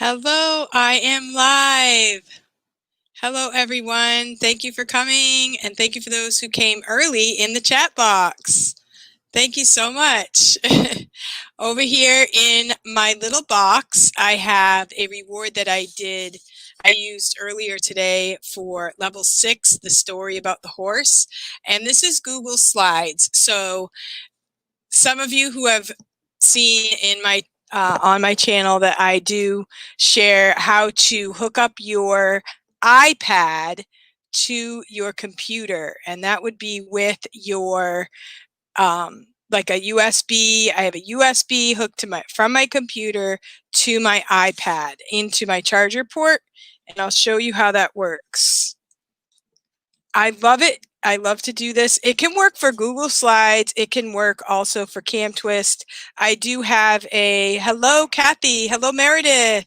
Hello, I am live. Hello, everyone. Thank you for coming, and thank you for those who came early in the chat box. Thank you so much. Over here in my little box, I have a reward that I used earlier today for level 6, the story about the horse. And this is Google Slides. So some of you who have seen in my on my channel that I do share how to hook up your iPad to your computer, and that would be with your like a USB. I have a USB hooked to from my computer to my iPad into my charger port, and I'll show you how that works. I love it. I love to do this. It can work for Google Slides. It can work also for CamTwist. I do have a hello, Kathy. Hello, Meredith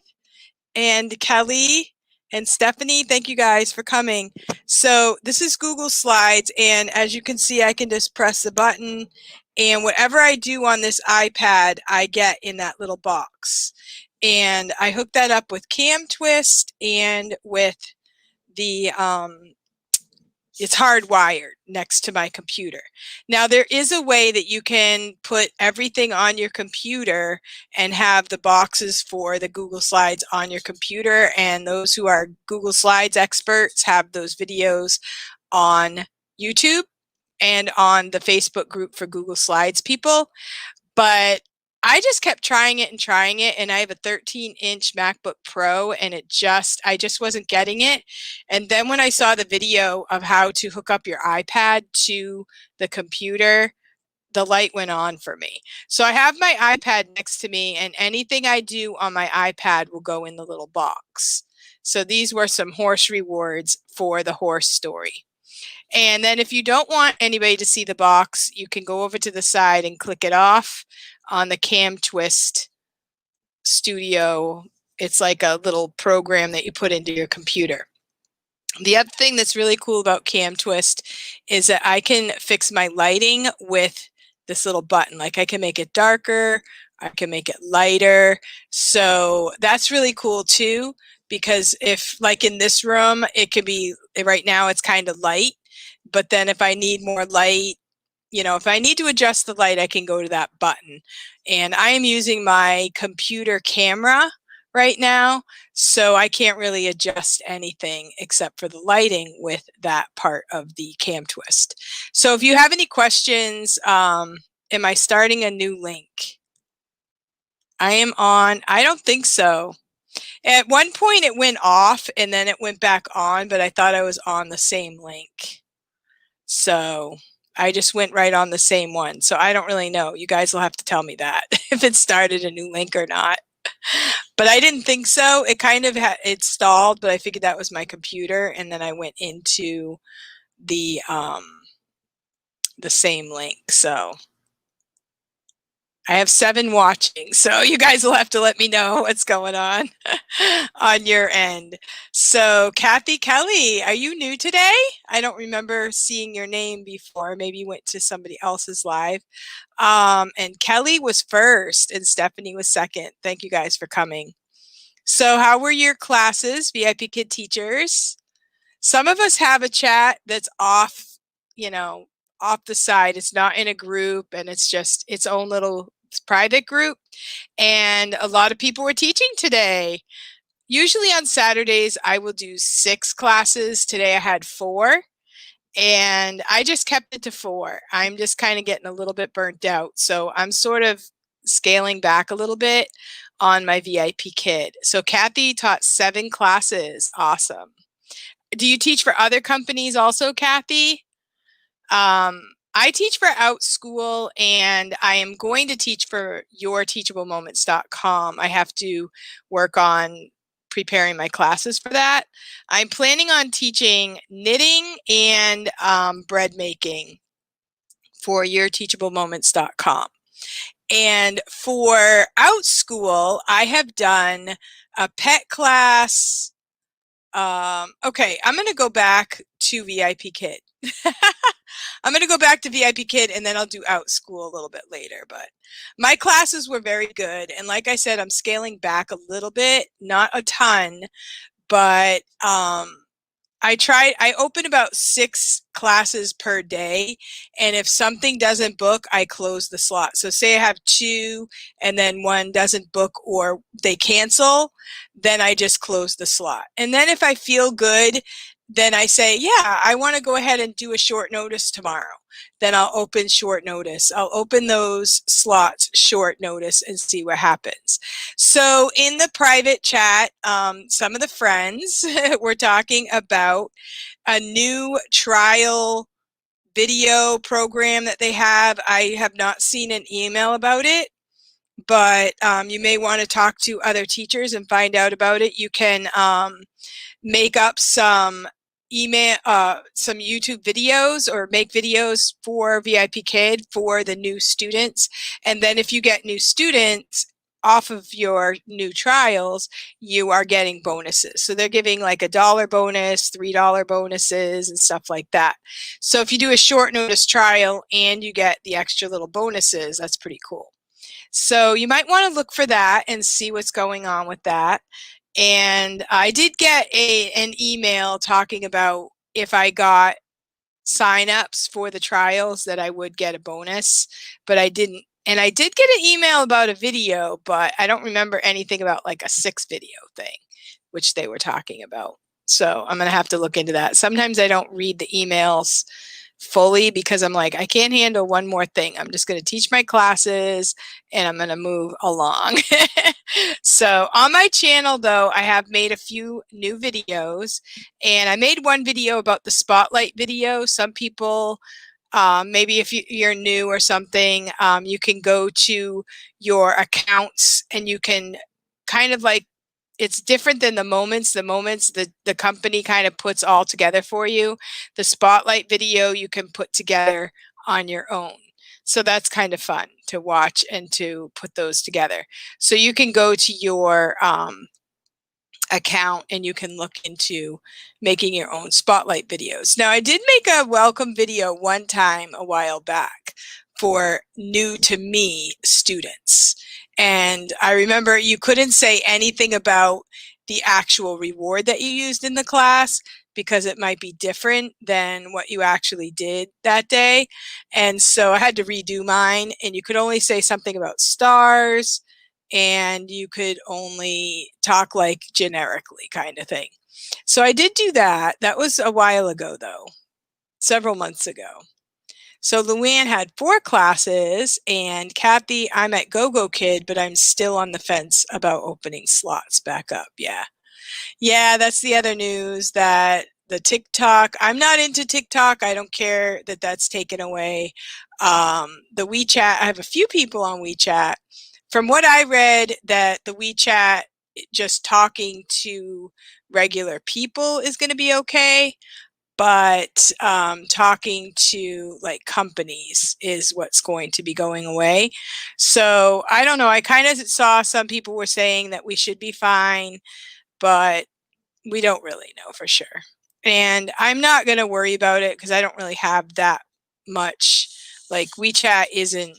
and Kelly and Stephanie. Thank you guys for coming. So this is Google Slides, and as you can see, I can just press the button, and whatever I do on this iPad, I get in that little box. And I hook that up with CamTwist and with the it's hardwired next to my computer. Now there is a way that you can put everything on your computer and have the boxes for the Google Slides on your computer, and those who are Google Slides experts have those videos on YouTube and on the Facebook group for Google Slides people. But I just kept trying it, and I have a 13-inch MacBook Pro, and I just wasn't getting it. And then when I saw the video of how to hook up your iPad to the computer, the light went on for me. So I have my iPad next to me, and anything I do on my iPad will go in the little box. So these were some horse rewards for the horse story. And then if you don't want anybody to see the box, you can go over to the side and click it off on the CamTwist Studio. It's like a little program that you put into your computer. The other thing that's really cool about CamTwist is that I can fix my lighting with this little button. Like I can make it darker, I can make it lighter. So that's really cool too, because if like in this room, it could be, right now it's kind of light, but then if I need more light, if I need to adjust the light, I can go to that button. And I am using my computer camera right now, so I can't really adjust anything except for the lighting with that part of the CamTwist. So if you have any questions, am I starting a new link? I am on, I don't think so. At one point it went off and then it went back on, but I thought I was on the same link. So I just went right on the same one. So I don't really know. You guys will have to tell me that if it started a new link or not. But I didn't think so. It kind of it stalled, but I figured that was my computer, and then I went into the same link. So I have 7 watching, so you guys will have to let me know what's going on on your end. So Kathy Kelly, are you new today? I don't remember seeing your name before. Maybe you went to somebody else's live. And Kelly was first and Stephanie was second. Thank you guys for coming. So how were your classes, VIPKID teachers? Some of us have a chat that's off, off the side. It's not in a group, and it's just its own little private group. And a lot of people were teaching today. Usually on Saturdays, I will do 6 classes. Today I had 4, and I just kept it to 4. I'm just kind of getting a little bit burnt out. So I'm sort of scaling back a little bit on my VIPKID. So Kathy taught 7 classes. Awesome. Do you teach for other companies also, Kathy? I teach for OutSchool, and I am going to teach for yourteachablemoments.com. I have to work on preparing my classes for that. I'm planning on teaching knitting and bread making for yourteachablemoments.com. And for OutSchool, I have done a pet class. Okay, I'm going to go back to VIPKID. I'm going to go back to VIP Kid and then I'll do Out School a little bit later. But my classes were very good. And like I said, I'm scaling back a little bit, not a ton, but I open about 6 classes per day. And if something doesn't book, I close the slot. So say I have 2 and then 1 doesn't book or they cancel, then I just close the slot. And then if I feel good, then I say, yeah, I want to go ahead and do a short notice tomorrow. Then I'll open short notice. I'll open those slots short notice and see what happens. So in the private chat, some of the friends were talking about a new trial video program that they have. I have not seen an email about it, but you may want to talk to other teachers and find out about it. You can make up some some YouTube videos or make videos for VIP Kid for the new students. And then if you get new students off of your new trials, you are getting bonuses. So they're giving like $1 bonus, $3 bonuses and stuff like that. So if you do a short notice trial and you get the extra little bonuses, that's pretty cool. So you might want to look for that and see what's going on with that. And I did get an email talking about if I got signups for the trials that I would get a bonus, but I didn't. And I did get an email about a video, but I don't remember anything about like a 6 video thing, which they were talking about. So I'm going to have to look into that. Sometimes I don't read the emails fully because I'm like, I can't handle one more thing. I'm just going to teach my classes and I'm going to move along. So on my channel, though, I have made a few new videos, and I made one video about the spotlight video. Some people, maybe if you're new or something, you can go to your accounts and you can kind of like, it's different than the moments. The moments, the company kind of puts all together for you. The spotlight video you can put together on your own. So that's kind of fun to watch and to put those together. So you can go to your account and you can look into making your own spotlight videos. Now, I did make a welcome video one time a while back for new to me students. And I remember you couldn't say anything about the actual reward that you used in the class because it might be different than what you actually did that day. And so I had to redo mine, and you could only say something about stars, and you could only talk like generically kind of thing. So I did do that. That was a while ago, though, several months ago. So Luann had 4 classes, and Kathy, I'm at GoGo Kid, but I'm still on the fence about opening slots back up. Yeah. Yeah, that's the other news, that the TikTok, I'm not into TikTok. I don't care that that's taken away. The WeChat, I have a few people on WeChat. From what I read, that the WeChat, just talking to regular people is going to be okay, but talking to like companies is what's going to be going away. So I don't know. I kind of saw some people were saying that we should be fine, but we don't really know for sure. And I'm not going to worry about it because I don't really have that much. Like WeChat isn't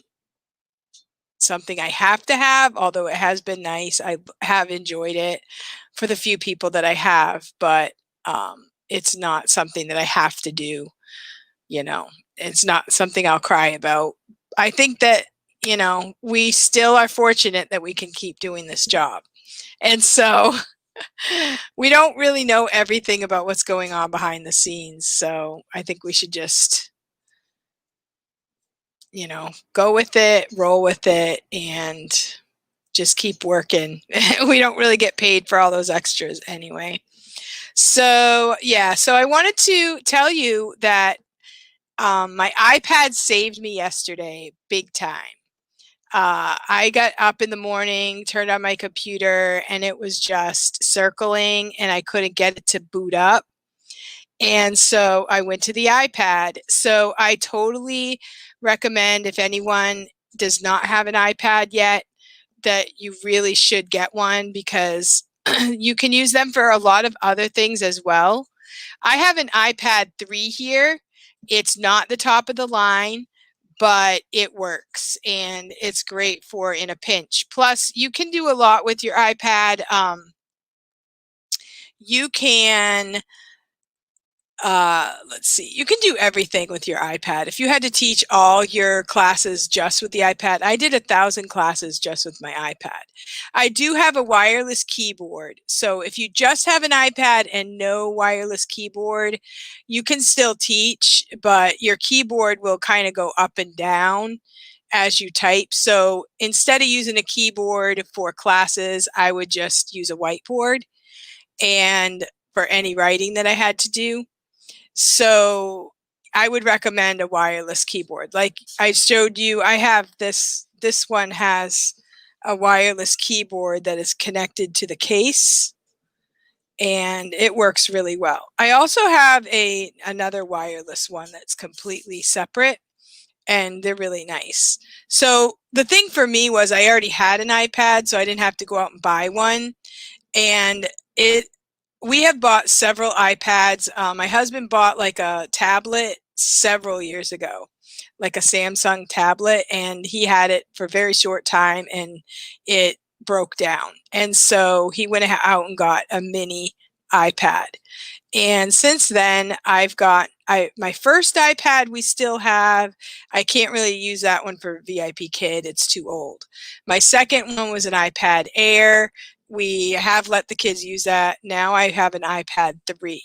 something I have to have, although it has been nice. I have enjoyed it for the few people that I have, but it's not something that I have to do. You know, it's not something I'll cry about. I think that, we still are fortunate that we can keep doing this job. And so we don't really know everything about what's going on behind the scenes. So I think we should just, go with it, roll with it, and just keep working. We don't really get paid for all those extras anyway. So yeah, so I wanted to tell you that my iPad saved me yesterday big time. I got up in the morning, turned on my computer, and it was just circling and I couldn't get it to boot up. And so I went to the iPad. So I totally recommend, if anyone does not have an iPad yet, that you really should get one, because you can use them for a lot of other things as well. I have an iPad 3 here, It's not the top of the line, but it works and it's great for in a pinch. Plus, you can do a lot with your iPad. You can let's see, you can do everything with your iPad. If you had to teach all your classes just with the iPad, I did 1,000 classes just with my iPad. I do have a wireless keyboard. So if you just have an iPad and no wireless keyboard, you can still teach, but your keyboard will kind of go up and down as you type. So instead of using a keyboard for classes, I would just use a whiteboard and for any writing that I had to do. So I would recommend a wireless keyboard. Like I showed you, I have this one has a wireless keyboard that is connected to the case and it works really well. I also have another wireless one that's completely separate and they're really nice. So the thing for me was I already had an iPad, so I didn't have to go out and buy one. And we have bought several iPads. My husband bought like a tablet several years ago, like a Samsung tablet, and he had it for a very short time and it broke down. And so he went out and got a mini iPad. And since then, I've got my first iPad we still have. I can't really use that one for VIPKID. It's too old. My second one was an iPad Air. We have let the kids use that. Now I have an iPad 3.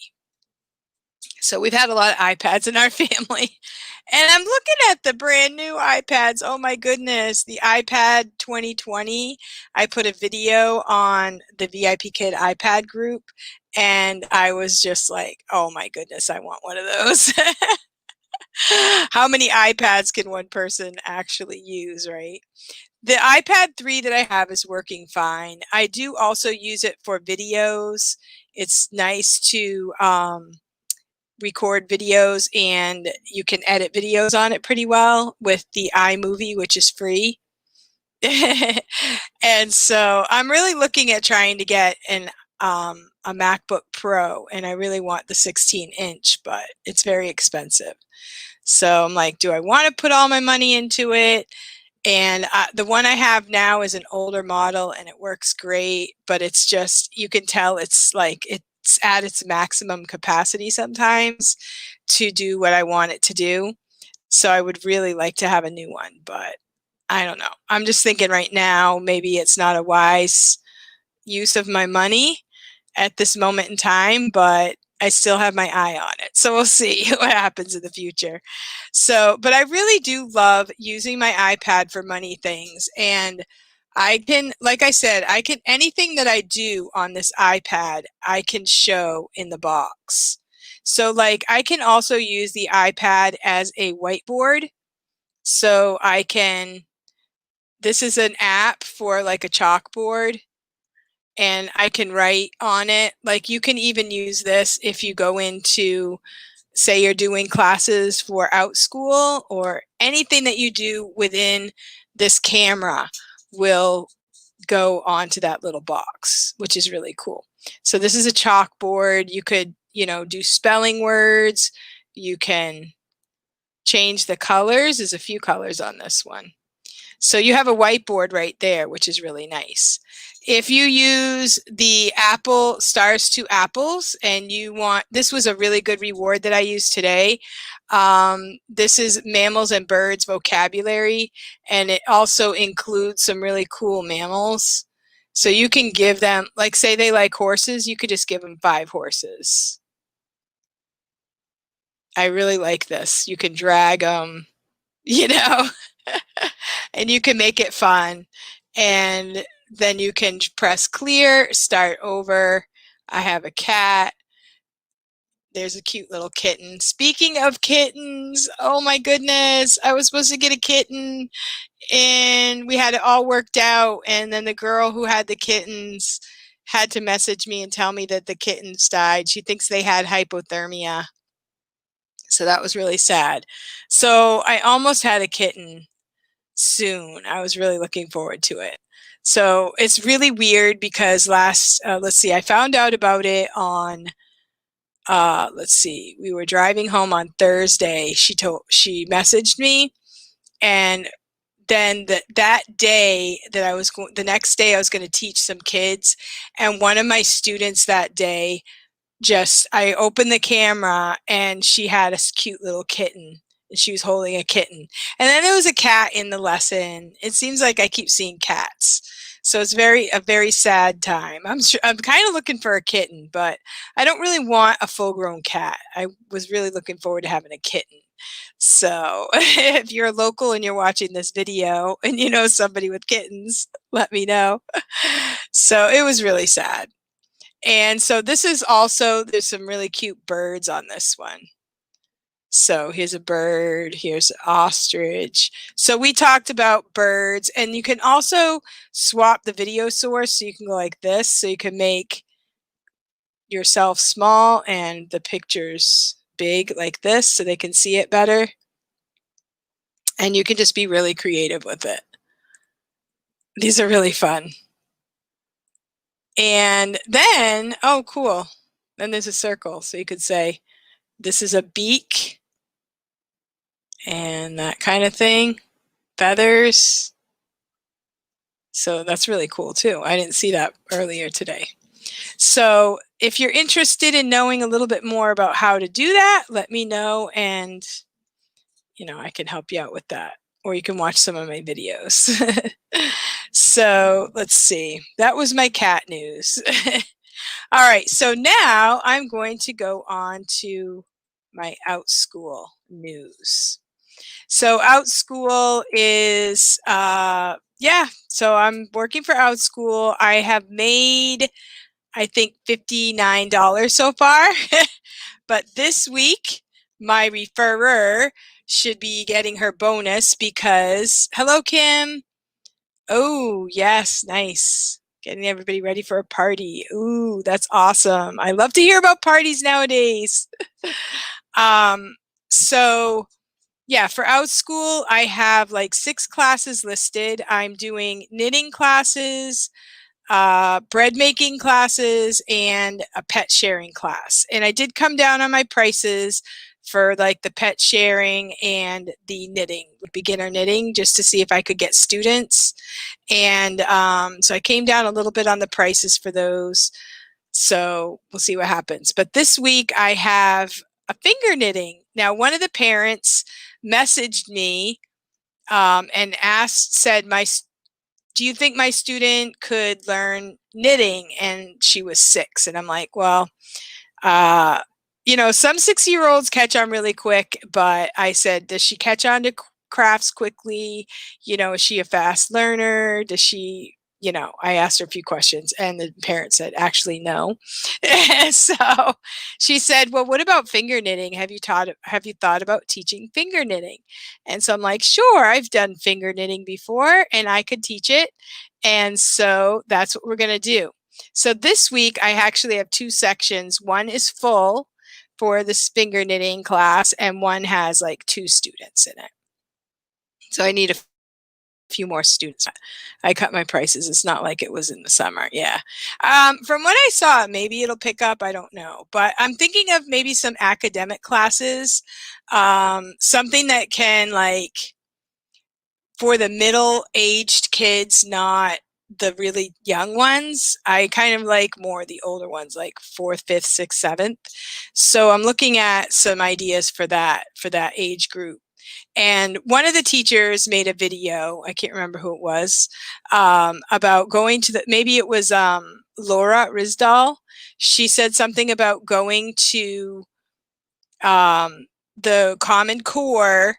So we've had a lot of iPads in our family. And I'm looking at the brand new iPads. Oh my goodness, the iPad 2020. I put a video on the VIPKID iPad group and I was just like, oh my goodness, I want one of those. How many iPads can one person actually use, right? The iPad 3 that I have is working fine. I do also use it for videos. It's nice to record videos and you can edit videos on it pretty well with the iMovie, which is free. And so I'm really looking at trying to get a MacBook Pro, and I really want the 16-inch, but it's very expensive. So I'm like, do I want to put all my money into it? And the one I have now is an older model and it works great, but it's just, you can tell it's like, it's at its maximum capacity sometimes to do what I want it to do. So I would really like to have a new one, but I don't know. I'm just thinking right now, maybe it's not a wise use of my money at this moment in time, but I still have my eye on it. So we'll see what happens in the future. So, but I really do love using my iPad for money things. And I can, like I said, I can, anything that I do on this iPad, I can show in the box. So like I can also use the iPad as a whiteboard. So I can, this is an app for like a chalkboard and I can write on it. Like you can even use this if you go into, say you're doing classes for OutSchool or anything that you do within this camera will go onto that little box, which is really cool. So this is a chalkboard. You could, you know, do spelling words. You can change the colors. There's a few colors on this one. So you have a whiteboard right there, which is really nice. If you use the Apple Stars to Apples and you want, this was a really good reward that I used today. This is mammals and birds vocabulary, and it also includes some really cool mammals. So you can give them, like say they like horses, you could just give them 5 horses. I really like this. You can drag them, you know. And you can make it fun. And then you can press clear, start over. I have a cat. There's a cute little kitten. Speaking of kittens, oh my goodness, I was supposed to get a kitten and we had it all worked out. And then the girl who had the kittens had to message me and tell me that the kittens died. She thinks they had hypothermia. So that was really sad. So I almost had a kitten soon. I was really looking forward to it. So it's really weird because let's see, I found out about it on let's see, we were driving home on Thursday. She messaged me, and then that day that the next day I was going to teach some kids, and one of my students that day, I opened the camera and she had a cute little kitten, and she was holding a kitten. And then there was a cat in the lesson. It seems like I keep seeing cats. So it's a very sad time. I'm kind of looking for a kitten, but I don't really want a full-grown cat. I was really looking forward to having a kitten. So if you're local and you're watching this video and you know somebody with kittens, let me know. So it was really sad. And so this is also, there's some really cute birds on this one. So here's a bird, here's an ostrich. So we talked about birds, and you can also swap the video source. So you can go like this, so you can make yourself small and the pictures big like this so they can see it better. And you can just be really creative with it. These are really fun. And then, oh, cool. Then there's a circle. So you could say, this is a beak and that kind of thing. Feathers. So that's really cool too. I didn't see that earlier today. So if you're interested in knowing a little bit more about how to do that, let me know, and I can help you out with that. Or you can watch some of my videos. So let's see. That was my cat news. All right, so now I'm going to go on to my OutSchool news. So OutSchool is, so I'm working for OutSchool. I have made, I think, $59 so far. But this week, my referrer should be getting her bonus because, hello, Kim. Oh, yes, nice. Getting everybody ready for a party. Ooh, that's awesome. I love to hear about parties nowadays. So yeah, for OutSchool, I have like 6 classes listed. I'm doing knitting classes, bread making classes, and a pet sharing class. And I did come down on my prices for like the pet sharing and the knitting, beginner knitting, just to see if I could get students. And so I came down a little bit on the prices for those. So we'll see what happens. But this week I have a finger knitting. Now, one of the parents messaged me and said, do you think my student could learn knitting? And she was 6. And I'm like, well, some 6-year-olds catch on really quick, but I said, does she catch on to crafts quickly? Is she a fast learner? Does she, I asked her a few questions, and the parent said, actually, no. So she said, well, what about finger knitting? Have you thought about teaching finger knitting? And so I'm like, sure, I've done finger knitting before and I could teach it. And so that's what we're going to do. So this week I actually have 2 sections. One is full for this finger knitting class, and one has like 2 students in it. So I need a few more students. I cut my prices. It's not like it was in the summer. Yeah. From what I saw, maybe it'll pick up. I don't know. But I'm thinking of maybe some academic classes, something that can, like, for the middle-aged kids, not the really young ones. I kind of like more the older ones, like 4th, 5th, 6th, 7th. So I'm looking at some ideas for that age group. And one of the teachers made a video, I can't remember who it was, about going to maybe it was Laura Risdal. She said something about going to the Common Core,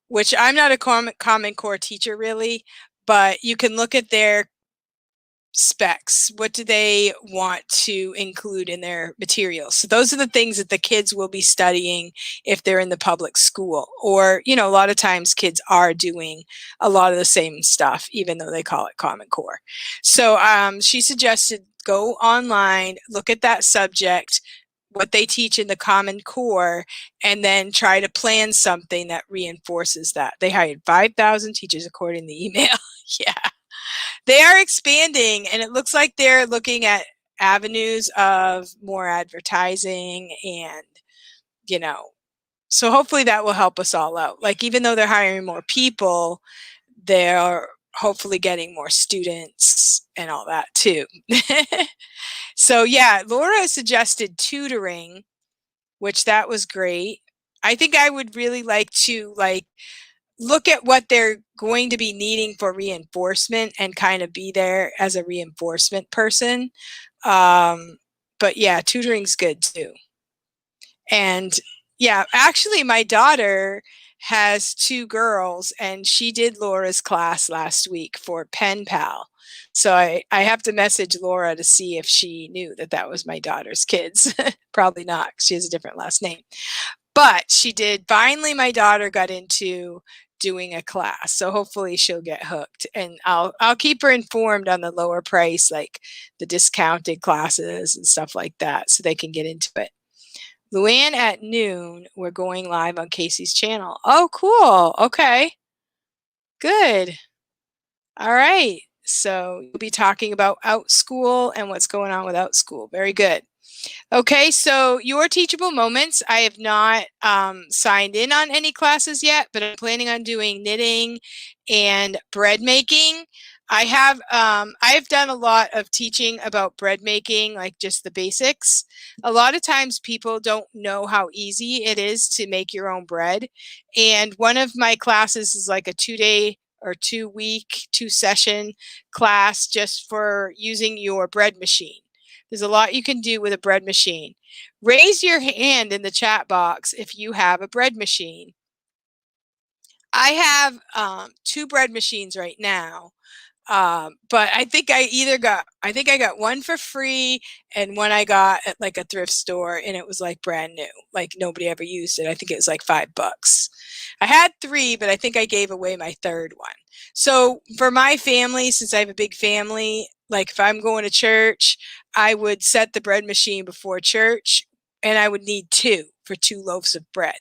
which I'm not a Common Core teacher really, but you can look at their specs. What do they want to include in their materials? So those are the things that the kids will be studying if they're in the public school. Or, a lot of times kids are doing a lot of the same stuff, even though they call it Common Core. So she suggested go online, look at that subject, what they teach in the Common Core, and then try to plan something that reinforces that. They hired 5,000 teachers according to the email. Yeah. They are expanding, and it looks like they're looking at avenues of more advertising and, you know, so hopefully that will help us all out. Like, even though they're hiring more people, they're hopefully getting more students and all that too. So yeah, Laura suggested tutoring, which that was great. I think I would really like to look at what they're going to be needing for reinforcement and kind of be there as a reinforcement person. But yeah, tutoring's good too. And yeah, actually my daughter has two girls and she did Laura's class last week for Pen Pal. So I have to message Laura to see if she knew that that was my daughter's kids. Probably not, 'cause she has a different last name. But she did. Finally, my daughter got into doing a class, so hopefully she'll get hooked. And I'll keep her informed on the lower price, like the discounted classes and stuff like that, so they can get into it. Luann, at noon, we're going live on Casey's channel. Oh, cool. Okay. Good. All right. So you'll be talking about Outschool and what's going on with Outschool. Very good. Okay, so your teachable moments. I have not signed in on any classes yet, but I'm planning on doing knitting and bread making. I've done a lot of teaching about bread making, like just the basics. A lot of times people don't know how easy it is to make your own bread. And one of my classes is like a 2-day or 2-week, 2-session class just for using your bread machine. There's a lot you can do with a bread machine. Raise your hand in the chat box if you have a bread machine. I have 2 bread machines right now. But I think I got one for free and one I got at like a thrift store, and it was like brand new. Like nobody ever used it. I think it was like $5. I had 3, but I think I gave away my third one. So for my family, since I have a big family, like if I'm going to church, I would set the bread machine before church and I would need 2 for 2 loaves of bread.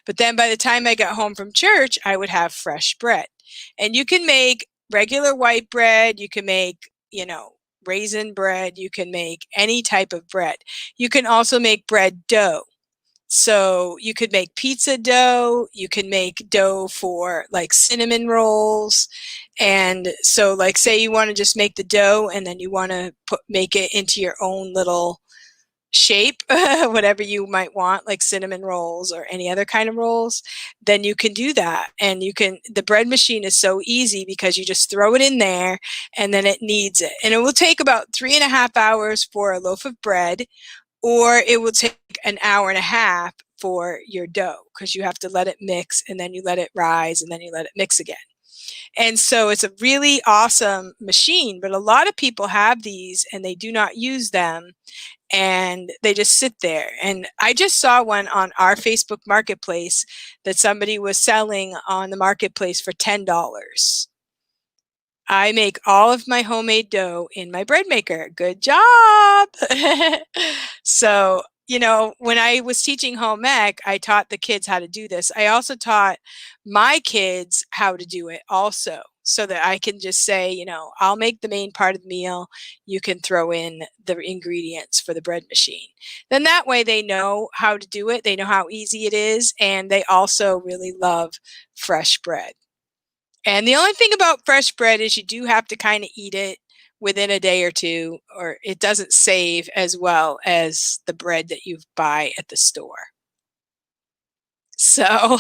But then by the time I got home from church, I would have fresh bread. And you can make regular white bread, you can make, raisin bread, you can make any type of bread. You can also make bread dough. So you could make pizza dough, you can make dough for like cinnamon rolls. And so like say you want to just make the dough and then you want to make it into your own little shape, whatever you might want, like cinnamon rolls or any other kind of rolls, then you can do that. And the bread machine is so easy because you just throw it in there and then it kneads it. And it will take about 3.5 hours for a loaf of bread, or it will take an hour and a half for your dough because you have to let it mix and then you let it rise and then you let it mix again. And so it's a really awesome machine, but a lot of people have these and they do not use them and they just sit there. And I just saw one on our Facebook marketplace that somebody was selling on the marketplace for $10. I make all of my homemade dough in my bread maker. Good job. So, when I was teaching home ec, I taught the kids how to do this. I also taught my kids how to do it also, so that I can just say, I'll make the main part of the meal. You can throw in the ingredients for the bread machine. Then that way they know how to do it. They know how easy it is. And they also really love fresh bread. And the only thing about fresh bread is you do have to kind of eat it within a day or two, or it doesn't save as well as the bread that you buy at the store. So,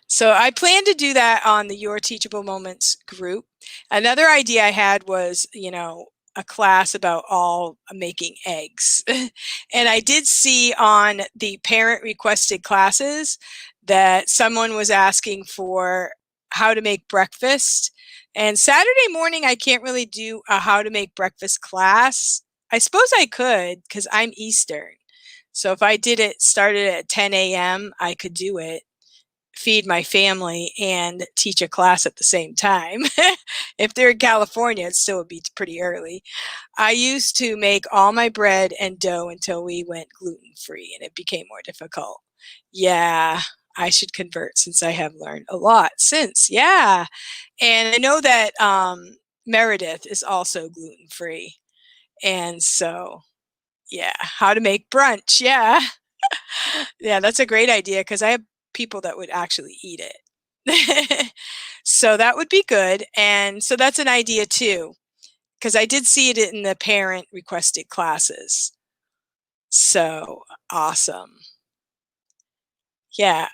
so I plan to do that on the Your Teachable Moments group. Another idea I had was, a class about all making eggs. And I did see on the parent requested classes that someone was asking for how to make breakfast. And Saturday morning, I can't really do a how to make breakfast class. I suppose I could because I'm Eastern. So if I started at 10 a.m., I could do it, feed my family and teach a class at the same time. If they're in California, it still would be pretty early. I used to make all my bread and dough until we went gluten-free and it became more difficult. Yeah, I should convert since I have learned a lot since. Yeah. And I know that Meredith is also gluten-free. And so, yeah, how to make brunch. Yeah. Yeah, that's a great idea because I have people that would actually eat it. So that would be good. And so that's an idea too, because I did see it in the parent requested classes. So awesome. Yeah.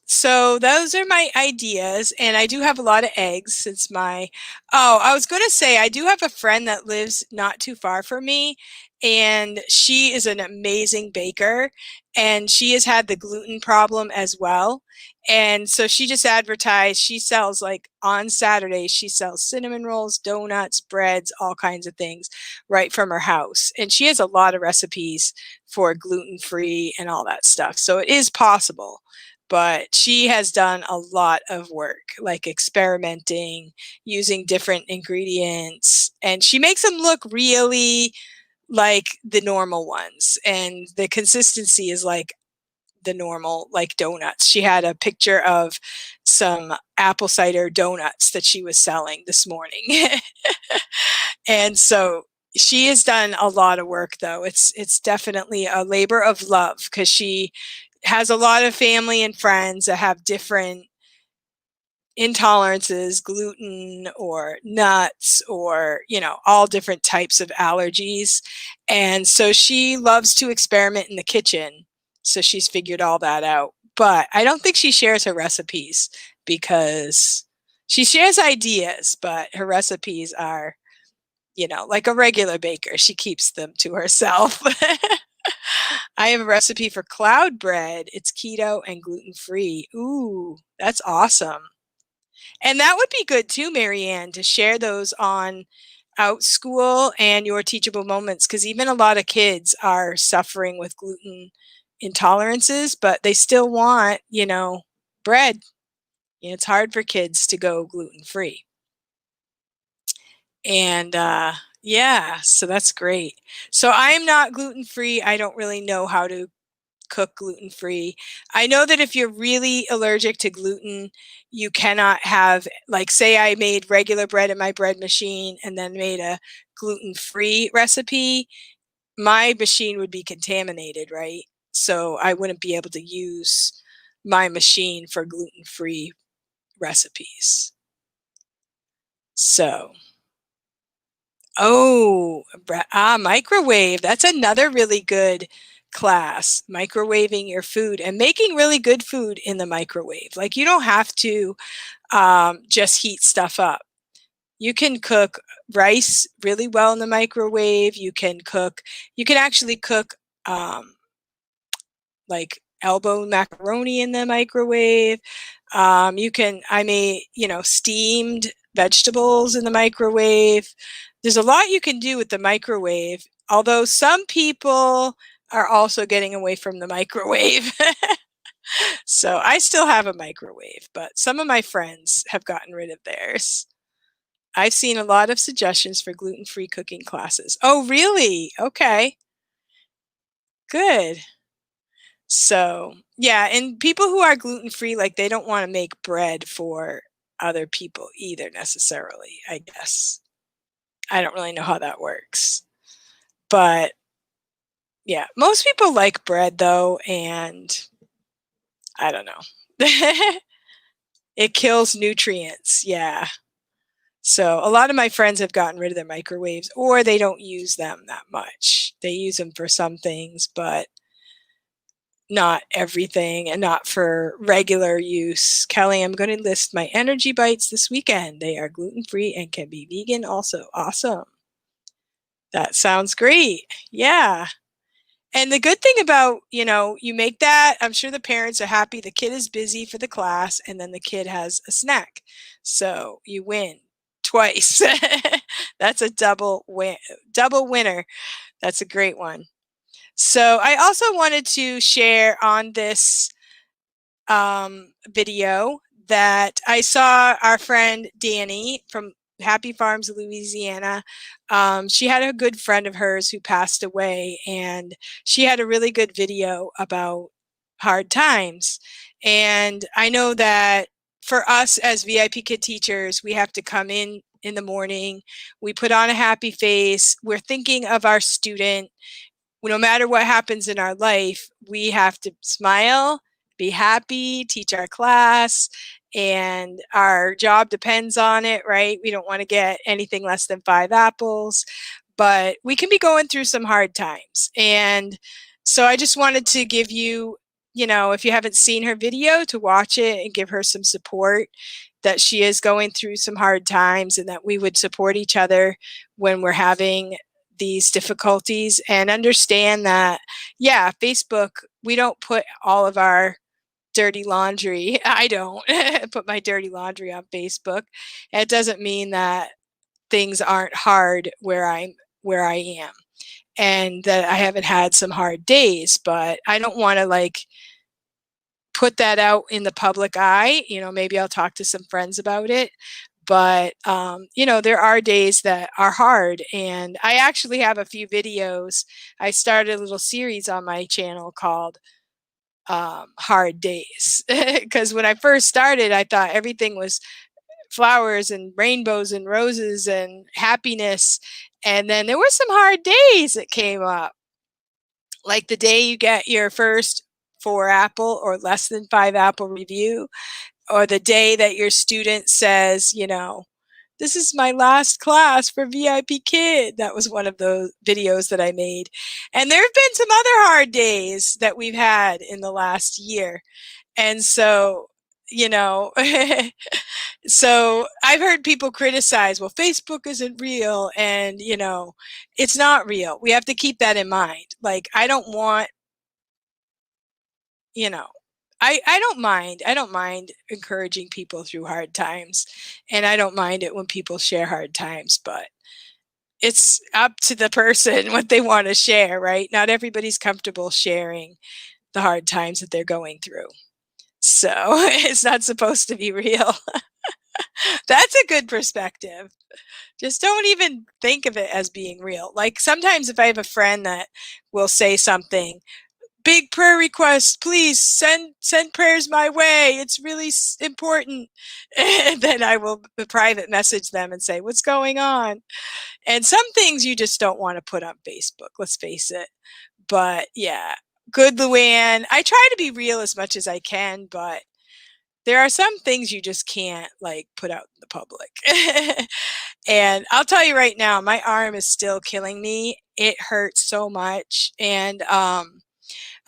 So those are my ideas, and I do have a lot of eggs since I was going to say I do have a friend that lives not too far from me, and she is an amazing baker, and she has had the gluten problem as well. And so she just advertised, she sells like on Saturdays, she sells cinnamon rolls, donuts, breads, all kinds of things right from her house. And she has a lot of recipes for gluten-free and all that stuff. So it is possible, but she has done a lot of work, like experimenting, using different ingredients, and she makes them look really like the normal ones. And the consistency is like the normal, like donuts. She had a picture of some apple cider donuts that she was selling this morning. And so she has done a lot of work though. It's definitely a labor of love because she has a lot of family and friends that have different intolerances, gluten or nuts or, all different types of allergies. And so she loves to experiment in the kitchen. So she's figured all that out. But I don't think she shares her recipes because she shares ideas, but her recipes are, like a regular baker. She keeps them to herself. I have a recipe for cloud bread. It's keto and gluten-free. Ooh, that's awesome. And that would be good too, Marianne, to share those on OutSchool and your teachable moments, because even a lot of kids are suffering with gluten intolerances, but they still want, bread. It's hard for kids to go gluten-free. And yeah, so that's great. So I'm not gluten-free. I don't really know how to cook gluten-free. I know that if you're really allergic to gluten, you cannot have, like, say I made regular bread in my bread machine and then made a gluten-free recipe, my machine would be contaminated, right? So I wouldn't be able to use my machine for gluten-free recipes. So, microwave. That's another really good class, microwaving your food and making really good food in the microwave. Like, you don't have to just heat stuff up. You can cook rice really well in the microwave. You can actually cook like elbow macaroni in the microwave. I made, steamed vegetables in the microwave. There's a lot you can do with the microwave, although some people are also getting away from the microwave. So I still have a microwave, but some of my friends have gotten rid of theirs. I've seen a lot of suggestions for gluten-free cooking classes. Oh, really? Okay, good. So, yeah, and people who are gluten-free, like, they don't wanna make bread for other people either necessarily, I guess. I don't really know how that works. But, yeah, most people like bread, though, and I don't know. It kills nutrients, yeah. So, a lot of my friends have gotten rid of their microwaves, or they don't use them that much. They use them for some things, but not everything and not for regular use. Kelly, I'm going to list my energy bites this weekend. They are gluten-free and can be vegan also. Awesome. That sounds great. Yeah. And the good thing about, you make that, I'm sure the parents are happy. The kid is busy for the class and then the kid has a snack. So you win twice. That's a double winner. That's a great one. So I also wanted to share on this video that I saw our friend Danny from Happy Farms, Louisiana. She had a good friend of hers who passed away, and she had a really good video about hard times. And I know that for us as VIP Kid teachers, we have to come in in the morning. We put on a happy face. We're thinking of our student. No matter what happens in our life, we have to smile, be happy, teach our class, and our job depends on it, right? We don't want to get anything less than 5 apples, but we can be going through some hard times. And so I just wanted to give you, if you haven't seen her video, to watch it and give her some support, that she is going through some hard times and that we would support each other when we're having these difficulties, and understand that, yeah, Facebook, we don't put all of our dirty laundry. I don't put my dirty laundry on Facebook. It doesn't mean that things aren't hard where I am, and that I haven't had some hard days, but I don't want to put that out in the public eye. Maybe I'll talk to some friends about it, but there are days that are hard, and I actually have a few videos. I started a little series on my channel called Hard Days, because when I first started, I thought everything was flowers and rainbows and roses and happiness, and then there were some hard days that came up, like the day you get your first 4 apple or less than 5 apple review, or the day that your student says, this is my last class for VIPKID. That was one of those videos that I made. And there have been some other hard days that we've had in the last year. And so, so I've heard people criticize, well, Facebook isn't real, and, it's not real. We have to keep that in mind. I don't want, you know, I don't mind. I don't mind encouraging people through hard times, and I don't mind it when people share hard times, but it's up to the person what they want to share, right? Not everybody's comfortable sharing the hard times that they're going through. So it's not supposed to be real. That's a good perspective. Just don't even think of it as being real. Like sometimes if I have a friend that will say something, big prayer request, please send prayers my way, it's really important, and then I will private message them and say, what's going on? And some things you just don't want to put on Facebook, let's face it. But yeah, good Luann, I try to be real as much as I can, but there are some things you just can't put out in the public. And I'll tell you right now, my arm is still killing me. It hurts so much. And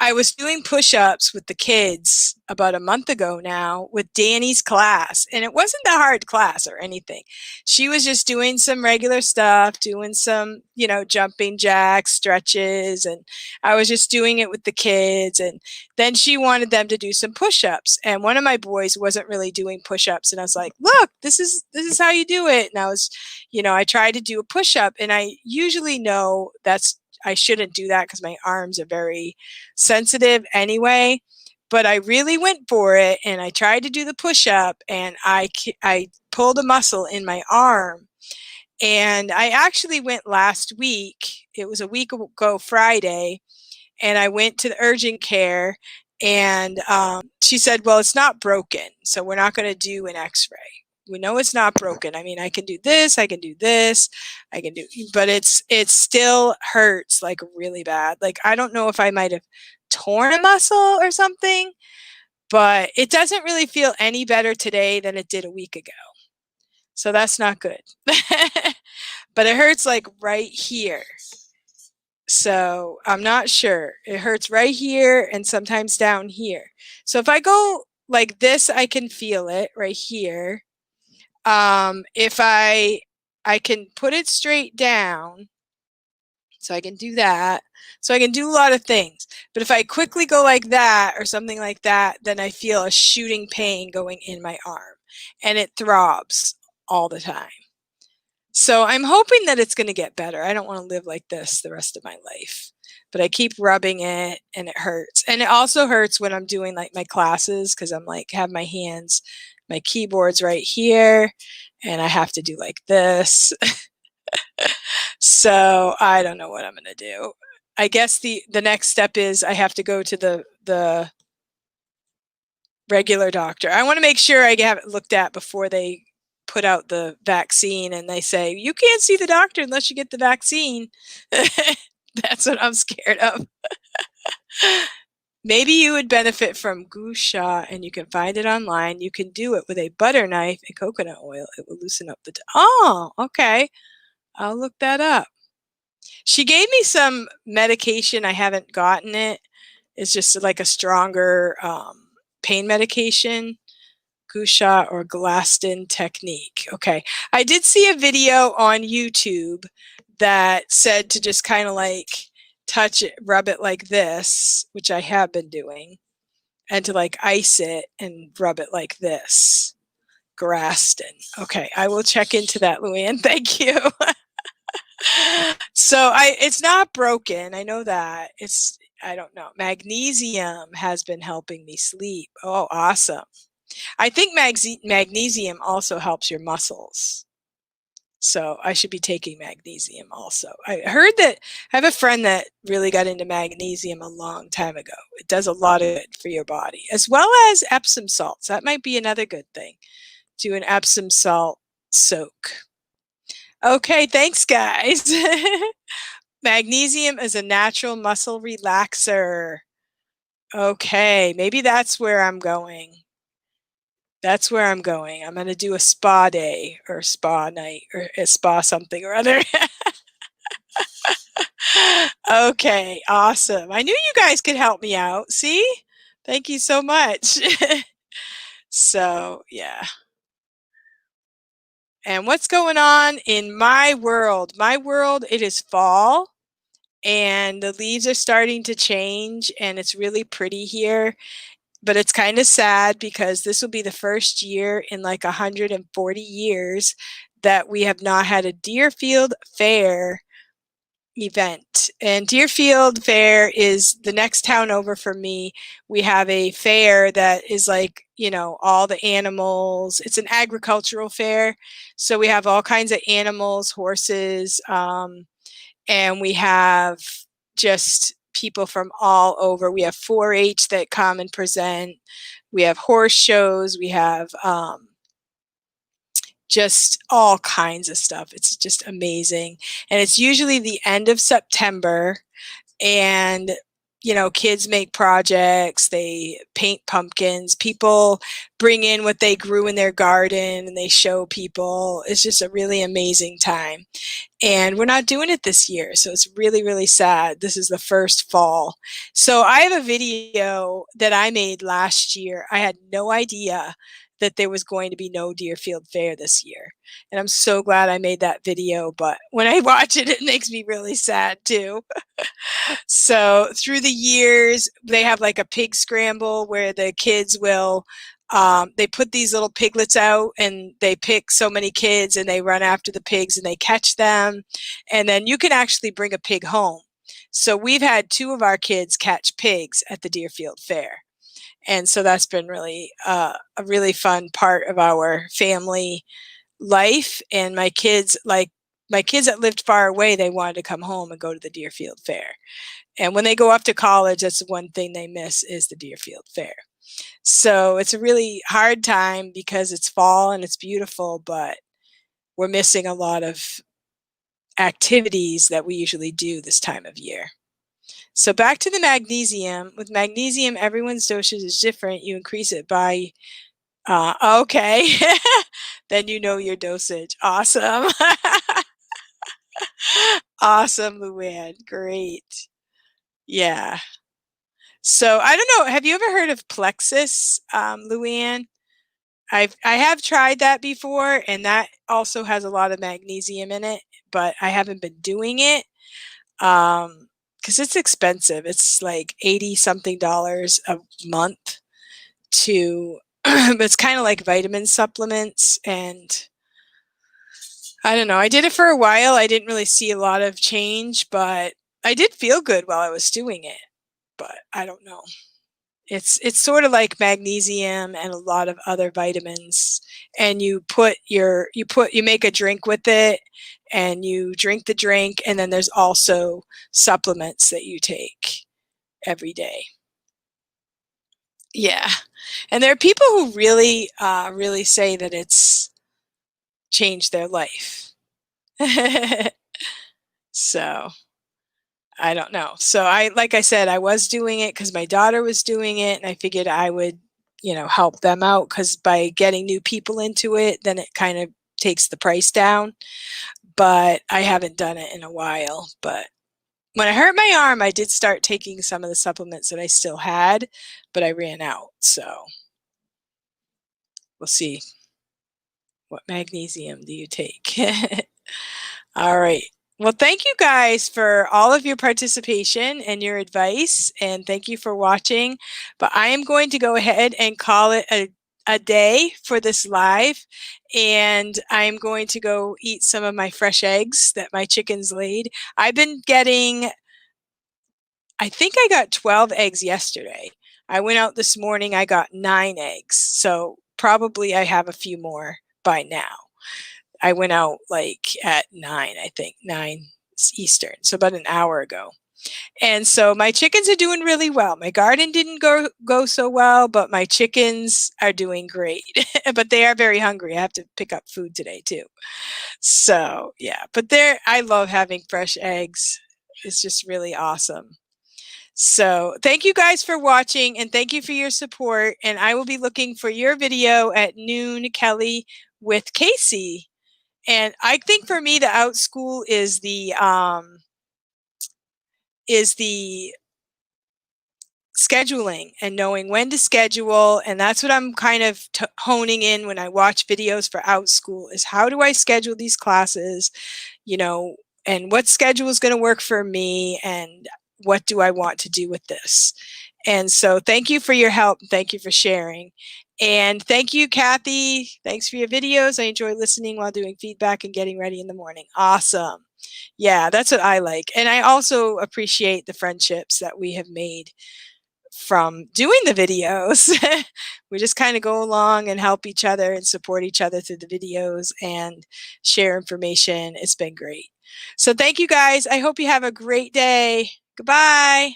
I was doing push-ups with the kids about a month ago now with Danny's class, and it wasn't a hard class or anything. She was just doing some regular stuff, doing some, jumping jacks, stretches, and I was just doing it with the kids. And then she wanted them to do some push-ups, and one of my boys wasn't really doing push-ups, and I was like, look, this is how you do it. And I was, I tried to do a push-up, and I usually know I shouldn't do that because my arms are very sensitive anyway, but I really went for it, and I tried to do the push-up, and I pulled a muscle in my arm. And I actually went last week. It was a week ago Friday, and I went to the urgent care, and she said, well, it's not broken, so we're not going to do an x-ray. We know it's not broken. I mean, I can do this, I can do this, but it still hurts really bad. I don't know if I might have torn a muscle or something, but it doesn't really feel any better today than it did a week ago. So that's not good. But it hurts right here. So I'm not sure. It hurts right here and sometimes down here. So if I go like this, I can feel it right here. If I can put it straight down, so I can do that. So I can do a lot of things. But if I quickly go like that or something like that, then I feel a shooting pain going in my arm, and it throbs all the time. So I'm hoping that it's going to get better. I don't want to live like this the rest of my life, but I keep rubbing it, and it hurts. And it also hurts when I'm doing my classes, because I'm have my hands, my keyboard's right here, and I have to do this. So I don't know what I'm going to do. I guess the next step is I have to go to the regular doctor. I want to make sure I have it looked at before they put out the vaccine and they say, you can't see the doctor unless you get the vaccine. That's what I'm scared of. Maybe you would benefit from goo sha, and you can find it online. You can do it with a butter knife and coconut oil. It will loosen up the... Oh, okay. I'll look that up. She gave me some medication. I haven't gotten it. It's just like a stronger pain medication. Goo sha or Glaston technique. Okay. I did see a video on YouTube that said to just kind of like touch it, rub it like this, which I have been doing, and to like ice it and rub it like this. Graston. Okay, I will check into that, Luann. Thank you. So it's not broken. I know that. I don't know. Magnesium has been helping me sleep. Oh, awesome. I think magnesium also helps your muscles. So I should be taking magnesium also. I heard that I have a friend that really got into magnesium a long time ago. It does a lot of good for your body, as well as Epsom salts. That might be another good thing. Do an Epsom salt soak. Okay, thanks, guys. Magnesium is a natural muscle relaxer. Okay, maybe that's where I'm going. That's where I'm going. I'm going to do a spa day or spa night or a spa something or other. Okay, awesome. I knew you guys could help me out. See? Thank you so much. So, yeah. And what's going on in my world? My world, it is fall and the leaves are starting to change and it's really pretty here. But it's kind of sad because this will be the first year in like 140 years that we have not had a Deerfield Fair event. And Deerfield Fair is the next town over for me. We have a fair that is like, you know, all the animals. It's an agricultural fair. So we have all kinds of animals, horses, and we have just people from all over. We have 4-H that come and present. We have horse shows. We have just all kinds of stuff. It's just amazing. And it's usually the end of September. And, you know, kids make projects. They paint pumpkins. People bring in what they grew in their garden and they show people. It's just a really amazing time. And we're not doing it this year, so it's really, really sad. This is the first fall. So I have a video that I made last year. I had no idea that there was going to be no Deerfield Fair this year. And I'm so glad I made that video, but when I watch it, it makes me really sad too. So through the years, they have like a pig scramble where the kids will they put these little piglets out and they pick so many kids and they run after the pigs and they catch them. And then you can actually bring a pig home. So we've had 2 of our kids catch pigs at the Deerfield Fair. And so that's been really a really fun part of our family life. And my kids that lived far away, they wanted to come home and go to the Deerfield Fair. And when they go off to college, that's the one thing they miss is the Deerfield Fair. So it's a really hard time because it's fall and it's beautiful, but we're missing a lot of activities that we usually do this time of year. So back to the magnesium. With magnesium, everyone's dosage is different. You increase it by, okay, then you know your dosage. Awesome. Awesome, Luann. Great. Yeah. So I don't know. Have you ever heard of plexus, Luann? I have tried that before, and that also has a lot of magnesium in it, but I haven't been doing it because it's expensive. It's like 80 something dollars a month to, it's kind of like vitamin supplements. And I don't know. I did it for a while. I didn't really see a lot of change, but I did feel good while I was doing it. But I don't know. It's sort of like magnesium and a lot of other vitamins, and you make a drink with it and you drink the drink, and then there's also supplements that you take every day. Yeah. And there are people who really really say that it's change their life. So I don't know. So like I said, I was doing it because my daughter was doing it, and I figured I would, help them out, because by getting new people into it, then it kind of takes the price down. But I haven't done it in a while. But when I hurt my arm, I did start taking some of the supplements that I still had, but I ran out. So we'll see. What magnesium do you take? All right. Well, thank you guys for all of your participation and your advice, and thank you for watching. But I am going to go ahead and call it a day for this live, and I'm going to go eat some of my fresh eggs that my chickens laid. I've been getting, I think I got 12 eggs yesterday. I went out this morning, I got 9 eggs. So probably I have a few more by now. I went out like at 9, I think, 9 Eastern, so about an hour ago. And so my chickens are doing really well. My garden didn't go so well, but my chickens are doing great. But they are very hungry. I have to pick up food today too. So yeah, but I love having fresh eggs. It's just really awesome. So thank you guys for watching, and thank you for your support. And I will be looking for your video at noon, Kelly with Casey. And I think for me, the OutSchool is the scheduling and knowing when to schedule. And that's what I'm kind of honing in when I watch videos for OutSchool, is how do I schedule these classes, and what schedule is going to work for me, and what do I want to do with this. And so thank you for your help. Thank you for sharing. And thank you, Kathy. Thanks for your videos. I enjoy listening while doing feedback and getting ready in the morning. Awesome. Yeah, that's what I like. And I also appreciate the friendships that we have made from doing the videos. We just kind of go along and help each other and support each other through the videos and share information. It's been great. So thank you guys. I hope you have a great day. Goodbye.